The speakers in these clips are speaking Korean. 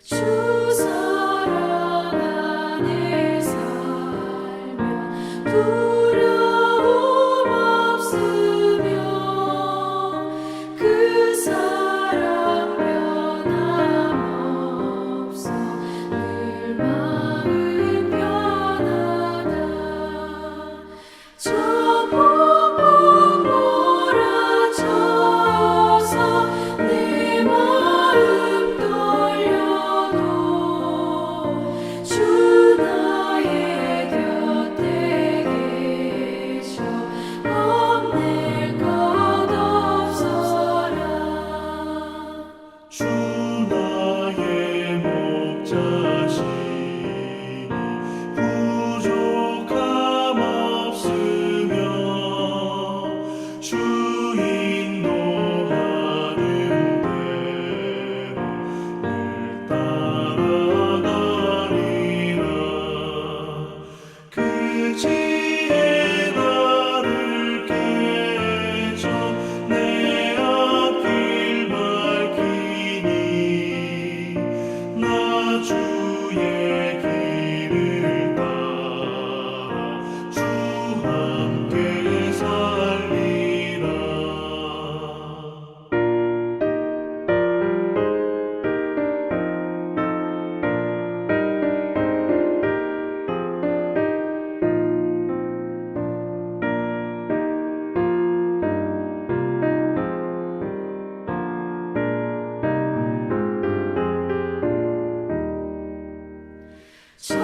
주 사랑 안에 살면 두려움 없으며 그 사랑 변함없어 늘 마음 편하다. 저 폭풍 몰아쳐서 내 마음 떨려도 주 나의 곁에 계셔 겁낼 것 없어라. 주 나의 목자시니 부족함 없으며 주 인도하는 대로 늘 따라가리라. 그 지혜 나를 깨쳐 내 앞길 밝히니 나 주의 길을 따라 주 함께 살리라. 저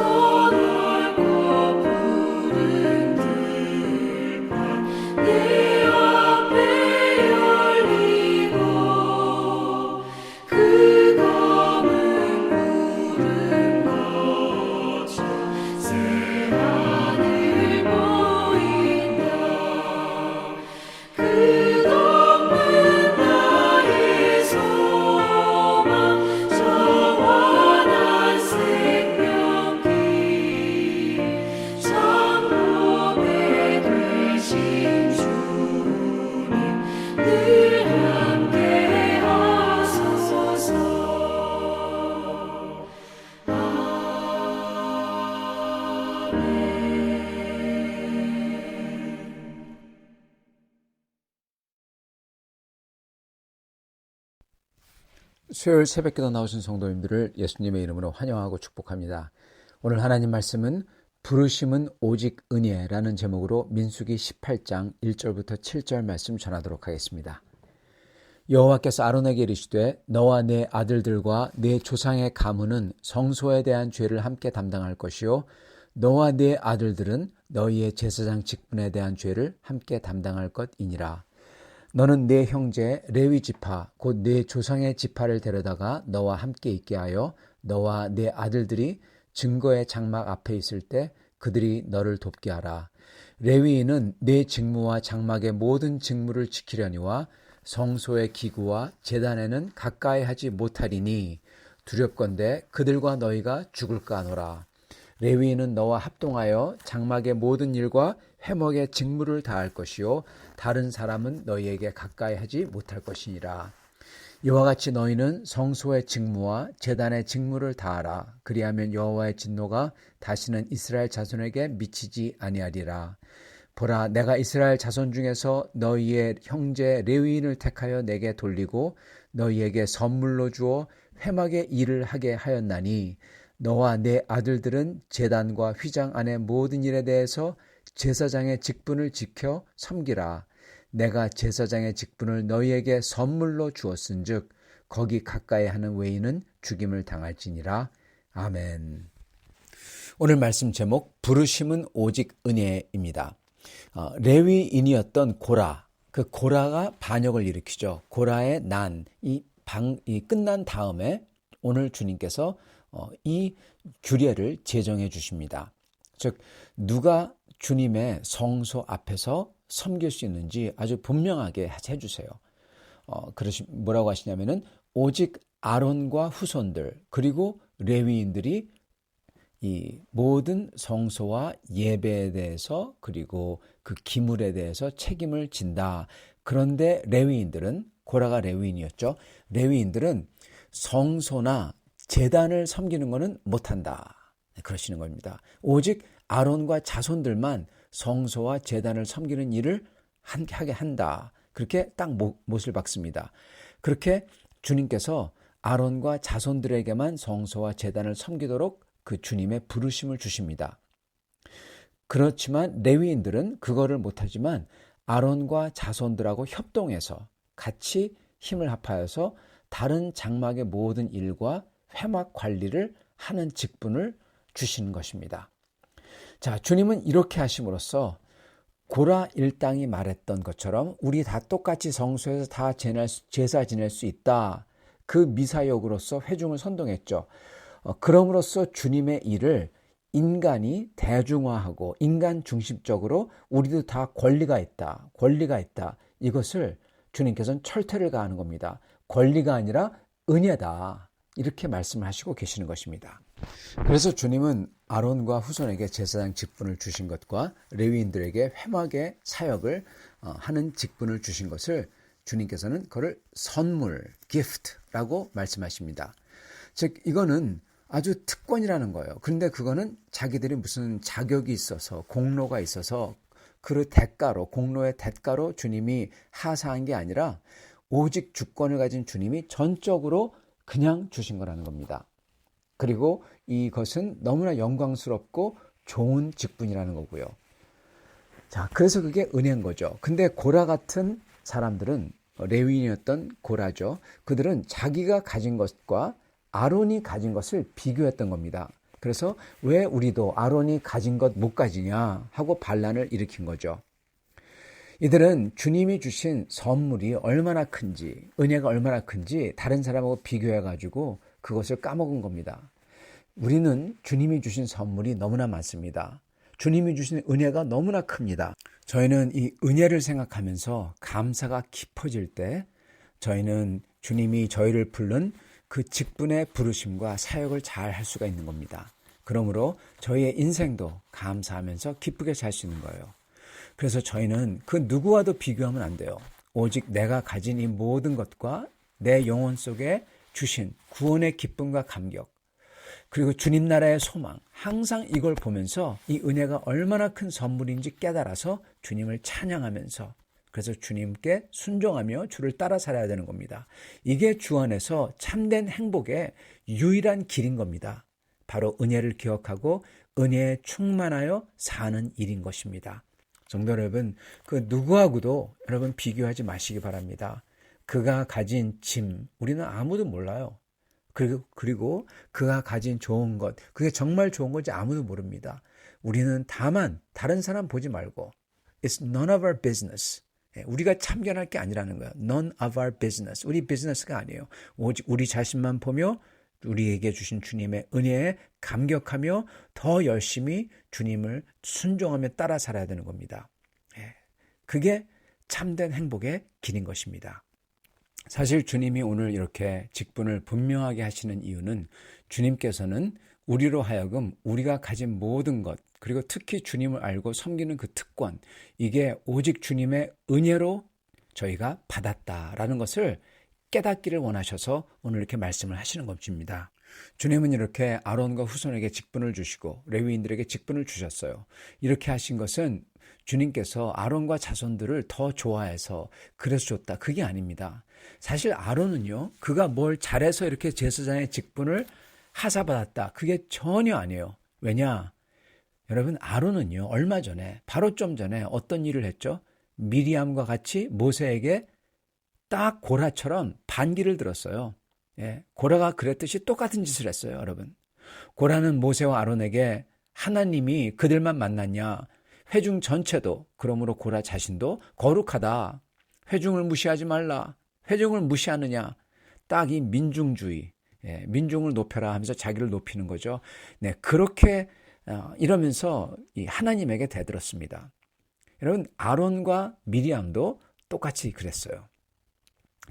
넓고 푸른 들판 내 앞에 열리고 그 검은 구름 거쳐 새하늘 보인다. 끝없는 나의 소망 저 환한 생명길 참복에 되신 주님 늘 함께 하소서. 아멘. 수요일 새벽기도 나오신 성도님들을 예수님의 이름으로 환영하고 축복합니다. 오늘 하나님 말씀은 부르심은 오직 은혜라는 제목으로 민수기 18장 1절부터 7절 말씀 전하도록 하겠습니다. 여호와께서 아론에게 이르시되 너와 네 아들들과 네 조상의 가문은 성소에 대한 죄를 함께 담당할 것이요 너와 네 아들들은 너희의 제사장 직분에 대한 죄를 함께 담당할 것이니라. 너는 네 형제 레위 지파 곧 네 조상의 지파를 데려다가 너와 함께 있게 하여 너와 네 아들들이 증거의 장막 앞에 있을 때 그들이 너를 돕게 하라. 레위인은 네 직무와 장막의 모든 직무를 지키려니와 성소의 기구와 제단에는 가까이 하지 못하리니 두렵건대 그들과 너희가 죽을까 하노라. 레위인은 너와 합동하여 장막의 모든 일과 회목의 직무를 다할 것이요 다른 사람은 너희에게 가까이 하지 못할 것이니라. 이와 같이 너희는 성소의 직무와 제단의 직무를 다하라. 그리하면 여호와의 진노가 다시는 이스라엘 자손에게 미치지 아니하리라. 보라, 내가 이스라엘 자손 중에서 너희의 형제 레위인을 택하여 내게 돌리고 너희에게 선물로 주어 회막의 일을 하게 하였나니 너와 내 아들들은 제단과 휘장 안의 모든 일에 대해서 제사장의 직분을 지켜 섬기라. 내가 제사장의 직분을 너희에게 선물로 주었은즉 거기 가까이 하는 외인은 죽임을 당할지니라. 아멘. 오늘 말씀 제목 부르심은 오직 은혜입니다. 레위인이었던 고라, 그 고라가 반역을 일으키죠. 고라의 이 끝난 다음에 오늘 주님께서 이 규례를 제정해 주십니다. 즉 누가 주님의 성소 앞에서 섬길 수 있는지 아주 분명하게 해주세요. 뭐라고 하시냐면은 오직 아론과 후손들 그리고 레위인들이 이 모든 성소와 예배에 대해서 그리고 그 기물에 대해서 책임을 진다. 그런데 레위인들은 고라가 레위인이었죠. 레위인들은 성소나 제단을 섬기는 것은 못한다. 그러시는 겁니다. 오직 아론과 자손들만 성소와 제단을 섬기는 일을 하게 한다. 그렇게 딱 못을 박습니다. 그렇게 주님께서 아론과 자손들에게만 성소와 제단을 섬기도록 그 주님의 부르심을 주십니다. 그렇지만 레위인들은 그거를 못하지만 아론과 자손들하고 협동해서 같이 힘을 합하여서 다른 장막의 모든 일과 회막 관리를 하는 직분을 주시는 것입니다. 자, 주님은 이렇게 하심으로써 고라 일당이 말했던 것처럼 우리 다 똑같이 성소에서 다 제사 지낼 수 있다. 그 미사역으로서 회중을 선동했죠. 그럼으로써 주님의 일을 인간이 대중화하고 인간 중심적으로 우리도 다 권리가 있다. 이것을 주님께서는 철퇴를 가하는 겁니다. 권리가 아니라 은혜다. 이렇게 말씀을 하시고 계시는 것입니다. 그래서 주님은 아론과 후손에게 제사장 직분을 주신 것과 레위인들에게 회막의 사역을 하는 직분을 주신 것을 주님께서는 그걸 선물, gift라고 말씀하십니다. 즉 이거는 아주 특권이라는 거예요. 그런데 그거는 자기들이 무슨 자격이 있어서 공로가 있어서 그 대가로 공로의 대가로 주님이 하사한 게 아니라 오직 주권을 가진 주님이 전적으로 그냥 주신 거라는 겁니다. 그리고 이것은 너무나 영광스럽고 좋은 직분이라는 거고요. 자, 그래서 그게 은혜인 거죠. 근데 고라 같은 사람들은 레위인이었던 고라죠. 그들은 자기가 가진 것과 아론이 가진 것을 비교했던 겁니다. 그래서 왜 우리도 아론이 가진 것 못 가지냐 하고 반란을 일으킨 거죠. 이들은 주님이 주신 선물이 얼마나 큰지, 은혜가 얼마나 큰지 다른 사람하고 비교해가지고 그것을 까먹은 겁니다. 우리는 주님이 주신 선물이 너무나 많습니다. 주님이 주신 은혜가 너무나 큽니다. 저희는 이 은혜를 생각하면서 감사가 깊어질 때 저희는 주님이 저희를 부른 그 직분의 부르심과 사역을 잘 할 수가 있는 겁니다. 그러므로 저희의 인생도 감사하면서 기쁘게 살 수 있는 거예요. 그래서 저희는 그 누구와도 비교하면 안 돼요. 오직 내가 가진 이 모든 것과 내 영혼 속에 주신 구원의 기쁨과 감격, 그리고 주님 나라의 소망, 항상 이걸 보면서 이 은혜가 얼마나 큰 선물인지 깨달아서 주님을 찬양하면서 그래서 주님께 순종하며 주를 따라 살아야 되는 겁니다. 이게 주 안에서 참된 행복의 유일한 길인 겁니다. 바로 은혜를 기억하고 은혜에 충만하여 사는 일인 것입니다. 성도 여러분, 그 누구하고도 여러분 비교하지 마시기 바랍니다. 그가 가진 짐, 우리는 아무도 몰라요. 그리고 그가 가진 좋은 것, 그게 정말 좋은 건지 아무도 모릅니다. 우리는 다만 다른 사람 보지 말고 It's none of our business. 우리가 참견할 게 아니라는 거예요. None of our business. 우리 비즈니스가 아니에요. 오직 우리 자신만 보며 우리에게 주신 주님의 은혜에 감격하며 더 열심히 주님을 순종하며 따라 살아야 되는 겁니다. 그게 참된 행복의 길인 것입니다. 사실 주님이 오늘 이렇게 직분을 분명하게 하시는 이유는 주님께서는 우리로 하여금 우리가 가진 모든 것, 그리고 특히 주님을 알고 섬기는 그 특권, 이게 오직 주님의 은혜로 저희가 받았다라는 것을 깨닫기를 원하셔서 오늘 이렇게 말씀을 하시는 것입니다. 주님은 이렇게 아론과 후손에게 직분을 주시고 레위인들에게 직분을 주셨어요. 이렇게 하신 것은 주님께서 아론과 자손들을 더 좋아해서 그래서 줬다. 그게 아닙니다. 사실 아론은요, 그가 뭘 잘해서 이렇게 제사장의 직분을 하사받았다. 그게 전혀 아니에요. 왜냐? 여러분, 아론은요, 얼마 전에, 바로 좀 전에 어떤 일을 했죠? 미리암과 같이 모세에게 딱 고라처럼 반기를 들었어요. 고라가 그랬듯이 똑같은 짓을 했어요, 여러분. 고라는 모세와 아론에게 하나님이 그들만 만났냐? 회중 전체도, 그러므로 고라 자신도 거룩하다. 회중을 무시하지 말라. 회중을 무시하느냐? 딱 이 민중주의, 민중을 높여라 하면서 자기를 높이는 거죠. 네, 그렇게 이러면서 이 하나님에게 대들었습니다. 여러분, 아론과 미리암도 똑같이 그랬어요.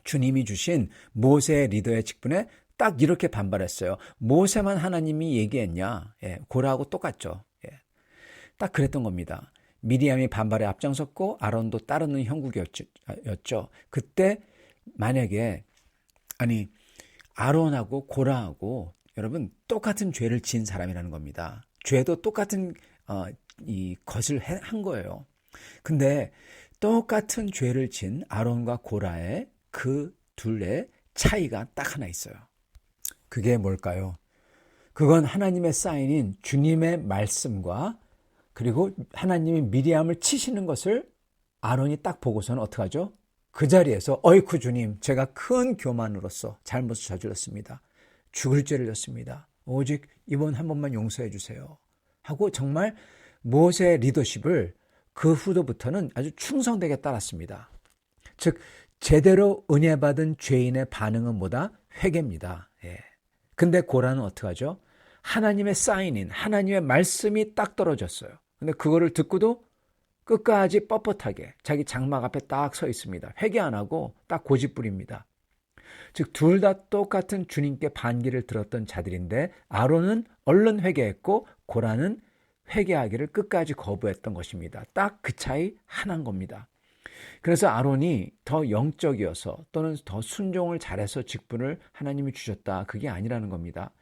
주님이 주신 모세의 리더의 직분에 딱 이렇게 반발했어요. 모세만 하나님이 얘기했냐? 고라하고 똑같죠. 딱 그랬던 겁니다. 미리암이 반발에 앞장섰고 아론도 따르는 형국이었죠. 그때 만약에 아론하고 고라하고 여러분 똑같은 죄를 지은 사람이라는 겁니다. 죄도 똑같은 이 것을 한 거예요. 근데 똑같은 죄를 지은 아론과 고라의 그 둘의 차이가 딱 하나 있어요. 그게 뭘까요? 그건 하나님의 사인인 주님의 말씀과 그리고 하나님이 미리암을 치시는 것을 아론이 딱 보고서는 어떡하죠? 그 자리에서 어이쿠 주님, 제가 큰 교만으로서 잘못을 저질렀습니다. 죽을 죄를 졌습니다. 오직 이번 한 번만 용서해 주세요. 하고 정말 모세의 리더십을 그 후로부터는 아주 충성되게 따랐습니다. 즉 제대로 은혜 받은 죄인의 반응은 뭐다? 회개입니다. 예. 근데 고라는 어떡하죠? 하나님의 사인인 하나님의 말씀이 딱 떨어졌어요. 근데 그거를 듣고도 끝까지 뻣뻣하게 자기 장막 앞에 딱 서 있습니다. 회개 안 하고 딱 고집부립니다. 즉 둘 다 똑같은 주님께 반기를 들었던 자들인데 아론은 얼른 회개했고 고라는 회개하기를 끝까지 거부했던 것입니다. 딱 그 차이 하나인 겁니다. 그래서 아론이 더 영적이어서 또는 더 순종을 잘해서 직분을 하나님이 주셨다. 그게 아니라는 겁니다.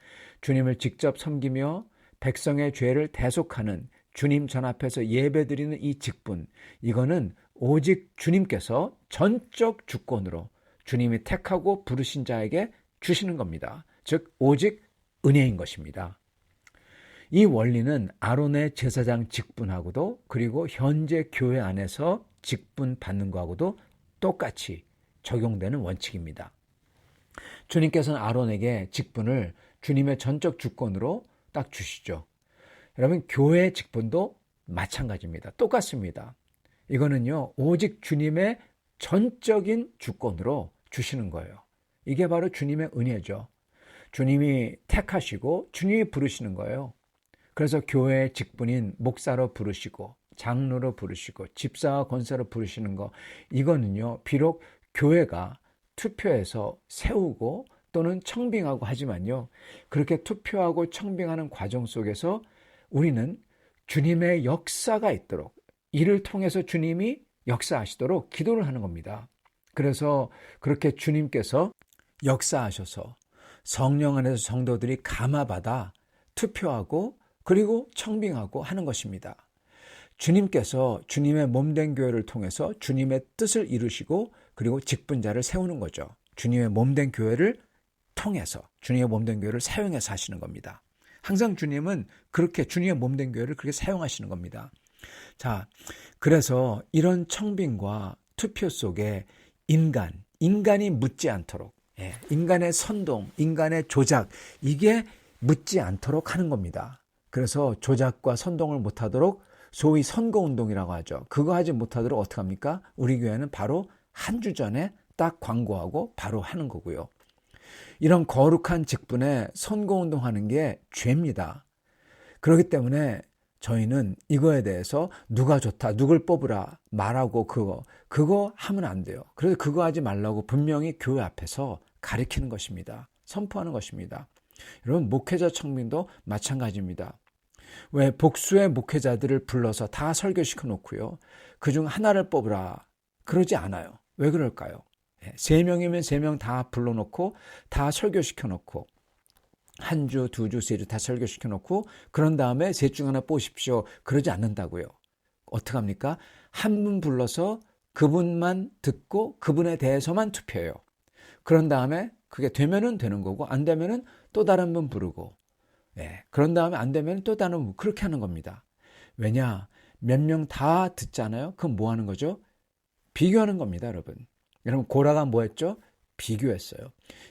주님을 직접 섬기며 백성의 죄를 대속하는 주님 전 앞에서 예배드리는 이 직분, 이거는 오직 주님께서 전적 주권으로 주님이 택하고 부르신 자에게 주시는 겁니다. 즉 오직 은혜인 것입니다. 이 원리는 아론의 제사장 직분하고도 그리고 현재 교회 안에서 직분 받는 거하고도 똑같이 적용되는 원칙입니다. 주님께서는 아론에게 직분을 주님의 전적 주권으로 딱 주시죠. 여러분 교회 직분도 마찬가지입니다. 똑같습니다. 이거는요 오직 주님의 전적인 주권으로 주시는 거예요. 이게 바로 주님의 은혜죠. 주님이 택하시고 주님이 부르시는 거예요. 그래서 교회의 직분인 목사로 부르시고 장로로 부르시고 집사와 권사로 부르시는 거, 이거는요 비록 교회가 투표해서 세우고 또는 청빙하고 하지만요 그렇게 투표하고 청빙하는 과정 속에서 우리는 주님의 역사가 있도록, 이를 통해서 주님이 역사하시도록 기도를 하는 겁니다. 그래서 그렇게 주님께서 역사하셔서 성령 안에서 성도들이 감화받아 투표하고 그리고 청빙하고 하는 것입니다. 주님께서 주님의 몸된 교회를 통해서 주님의 뜻을 이루시고 그리고 직분자를 세우는 거죠. 주님의 몸된 교회를 통해서 주님의 몸된 교회를 사용해서 하시는 겁니다. 항상 주님은 그렇게 주님의 몸된 교회를 그렇게 사용하시는 겁니다. 자, 그래서 이런 청빙과 투표 속에 인간이 묻지 않도록, 인간의 선동, 인간의 조작, 이게 묻지 않도록 하는 겁니다. 그래서 조작과 선동을 못하도록 소위 선거운동이라고 하죠. 그거 하지 못하도록 어떻게 합니까? 우리 교회는 바로 한 주 전에 딱 광고하고 바로 하는 거고요. 이런 거룩한 직분에 선거운동하는 게 죄입니다. 그렇기 때문에 저희는 이거에 대해서 누가 좋다, 누굴 뽑으라 말하고 그거 하면 안 돼요. 그래서 그거 하지 말라고 분명히 교회 앞에서 가르치는 것입니다. 선포하는 것입니다. 여러분 목회자 청빙도 마찬가지입니다. 왜 복수의 목회자들을 불러서 다 설교시켜 놓고요. 그중 하나를 뽑으라 그러지 않아요. 왜 그럴까요? 3명이면 3명 다 불러놓고 다 설교시켜 놓고 한 주, 2주, 3주 다 설교시켜 놓고 그런 다음에 셋 중 하나 뽑으십시오. 그러지 않는다고요. 어떻게 합니까? 한 분 불러서 그분만 듣고 그분에 대해서만 투표해요. 그런 다음에 그게 되면은 되는 거고 안 되면은 또 다른 분 부르고 그런 다음에 안 되면 또 다른 분 그렇게 하는 겁니다. 왜냐? 몇 명 다 듣잖아요. 그럼 뭐 하는 거죠? 비교하는 겁니다, 여러분. 여러분 고라가 뭐 했죠? 비교했어요.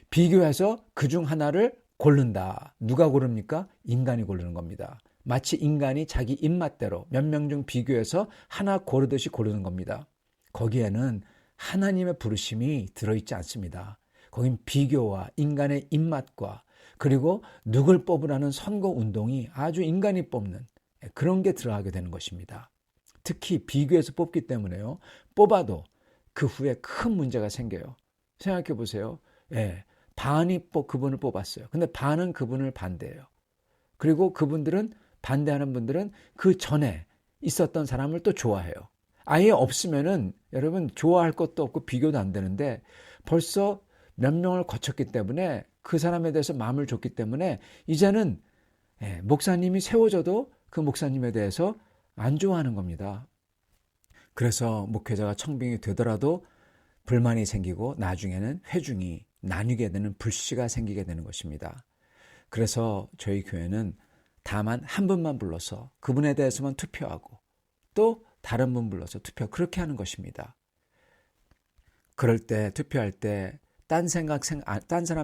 비교해서 그중 하나를 고른다. 누가 고릅니까? 인간이 고르는 겁니다. 마치 인간이 자기 입맛대로 몇 명 중 비교해서 하나 고르듯이 고르는 겁니다. 거기에는 하나님의 부르심이 들어있지 않습니다. 거긴 비교와 인간의 입맛과 그리고 누굴 뽑으라는 선거운동이 아주 인간이 뽑는 그런 게 들어가게 되는 것입니다. 특히 비교해서 뽑기 때문에요. 뽑아도 그 후에 큰 문제가 생겨요. 생각해 보세요. 반이 그분을 뽑았어요. 근데 반은 그분을 반대해요. 그리고 그분들은 반대하는 분들은 그 전에 있었던 사람을 또 좋아해요. 아예 없으면은 여러분 좋아할 것도 없고 비교도 안 되는데 벌써 몇 명을 거쳤기 때문에 그 사람에 대해서 마음을 줬기 때문에 이제는 목사님이 세워져도 그 목사님에 대해서 안 좋아하는 겁니다. 그래서 목회자가 청빙이 되더라도 불만이 생기고 나중에는 회중이 나뉘게 되는 불씨가 생기게 되는 것입니다. 그래서 저희 교회는 다만 한 분만 불러서 그분에 대해서만 투표하고 또 다른 분 불러서 투표, 그렇게 하는 것입니다. 그럴 때 투표할 때 딴 사람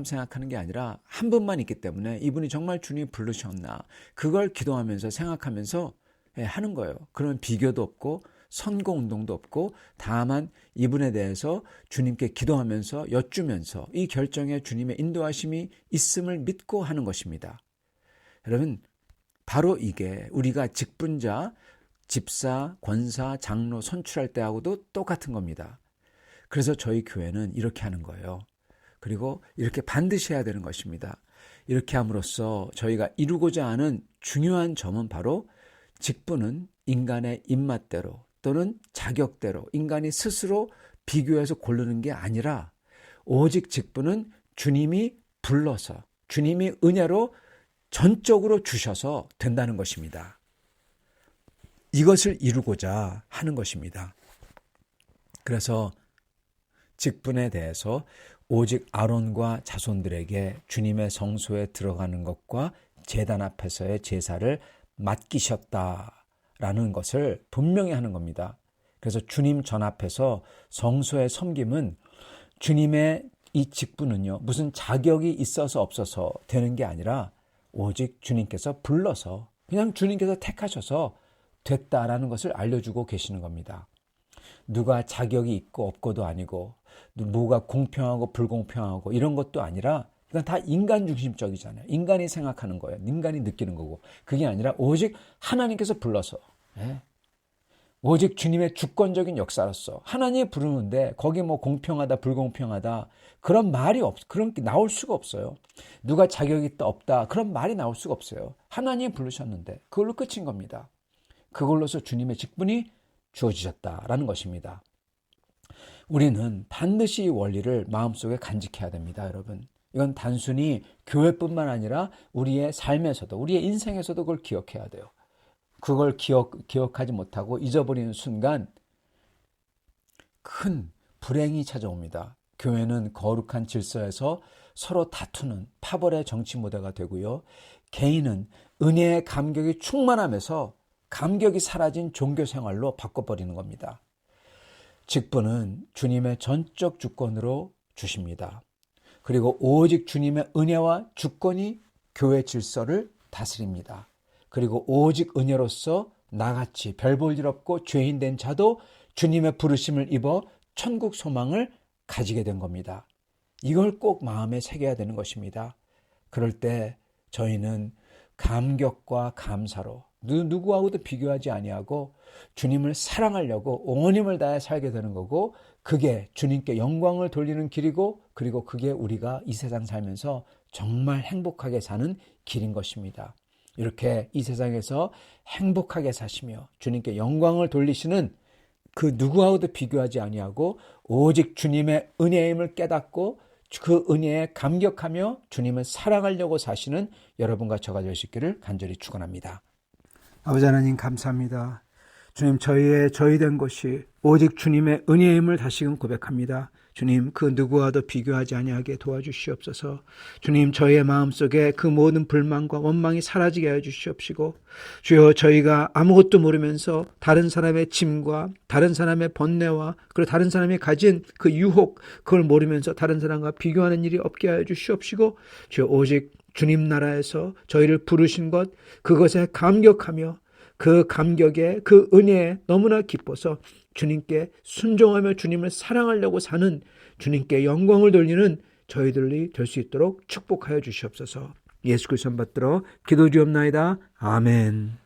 생각하는 게 아니라 한 분만 있기 때문에 이분이 정말 주님이 부르셨나, 그걸 기도하면서 생각하면서 하는 거예요. 그러면 비교도 없고 선거운동도 없고 다만 이분에 대해서 주님께 기도하면서 여쭈면서 이 결정에 주님의 인도하심이 있음을 믿고 하는 것입니다. 여러분, 바로 이게 우리가 직분자, 집사, 권사, 장로 선출할 때하고도 똑같은 겁니다. 그래서 저희 교회는 이렇게 하는 거예요. 그리고 이렇게 반드시 해야 되는 것입니다. 이렇게 함으로써 저희가 이루고자 하는 중요한 점은 바로 직분은 인간의 입맛대로 또는 자격대로 인간이 스스로 비교해서 고르는 게 아니라 오직 직분은 주님이 불러서 주님이 은혜로 전적으로 주셔서 된다는 것입니다. 이것을 이루고자 하는 것입니다. 그래서 직분에 대해서 오직 아론과 자손들에게 주님의 성소에 들어가는 것과 제단 앞에서의 제사를 맡기셨다라는 것을 분명히 하는 겁니다. 그래서 주님 전 앞에서 성소의 섬김은 주님의 이 직분은요, 무슨 자격이 있어서 없어서 되는 게 아니라 오직 주님께서 불러서 그냥 주님께서 택하셔서 됐다라는 것을 알려주고 계시는 겁니다. 누가 자격이 있고 없고도 아니고 뭐가 공평하고 불공평하고 이런 것도 아니라 이건 다 인간 중심적이잖아요. 인간이 생각하는 거예요. 인간이 느끼는 거고 그게 아니라 오직 하나님께서 불러서 오직 주님의 주권적인 역사로서 하나님이 부르는데 거기 뭐 공평하다 불공평하다 그런 말이 그런 게 나올 수가 없어요. 누가 자격이 있다 없다 그런 말이 나올 수가 없어요. 하나님이 부르셨는데 그걸로 끝인 겁니다. 그걸로서 주님의 직분이 주어지셨다라는 것입니다. 우리는 반드시 이 원리를 마음속에 간직해야 됩니다, 여러분. 이건 단순히 교회뿐만 아니라 우리의 삶에서도 우리의 인생에서도 그걸 기억해야 돼요. 그걸 기억하지 못하고 잊어버리는 순간 큰 불행이 찾아옵니다. 교회는 거룩한 질서에서 서로 다투는 파벌의 정치 무대가 되고요. 개인은 은혜의 감격이 충만하면서 감격이 사라진 종교 생활로 바꿔버리는 겁니다. 직분은 주님의 전적 주권으로 주십니다. 그리고 오직 주님의 은혜와 주권이 교회 질서를 다스립니다. 그리고 오직 은혜로서 나같이 별 볼 일 없고 죄인 된 자도 주님의 부르심을 입어 천국 소망을 가지게 된 겁니다. 이걸 꼭 마음에 새겨야 되는 것입니다. 그럴 때 저희는 감격과 감사로 누구하고도 비교하지 아니하고 주님을 사랑하려고 온 힘을 다해 살게 되는 거고 그게 주님께 영광을 돌리는 길이고 그리고 그게 우리가 이 세상 살면서 정말 행복하게 사는 길인 것입니다. 이렇게 이 세상에서 행복하게 사시며 주님께 영광을 돌리시는 그 누구하고도 비교하지 아니하고 오직 주님의 은혜임을 깨닫고 그 은혜에 감격하며 주님을 사랑하려고 사시는 여러분과 저가 될 수 있기를 간절히 축원합니다. 아버지 하나님 감사합니다. 주님 저희 된 것이 오직 주님의 은혜임을 다시금 고백합니다. 주님 그 누구와도 비교하지 아니하게 도와주시옵소서. 주님 저희의 마음속에 그 모든 불만과 원망이 사라지게 해 주시옵시고 주여 저희가 아무것도 모르면서 다른 사람의 짐과 다른 사람의 번뇌와 그리고 다른 사람이 가진 그 유혹 그걸 모르면서 다른 사람과 비교하는 일이 없게 하여 주시옵시고 주여 오직 주님 나라에서 저희를 부르신 것 그것에 감격하며 그 감격에 그 은혜에 너무나 기뻐서 주님께 순종하며 주님을 사랑하려고 사는 주님께 영광을 돌리는 저희들이 될 수 있도록 축복하여 주시옵소서. 예수 그리스도 받들어 기도드리옵나이다. 아멘.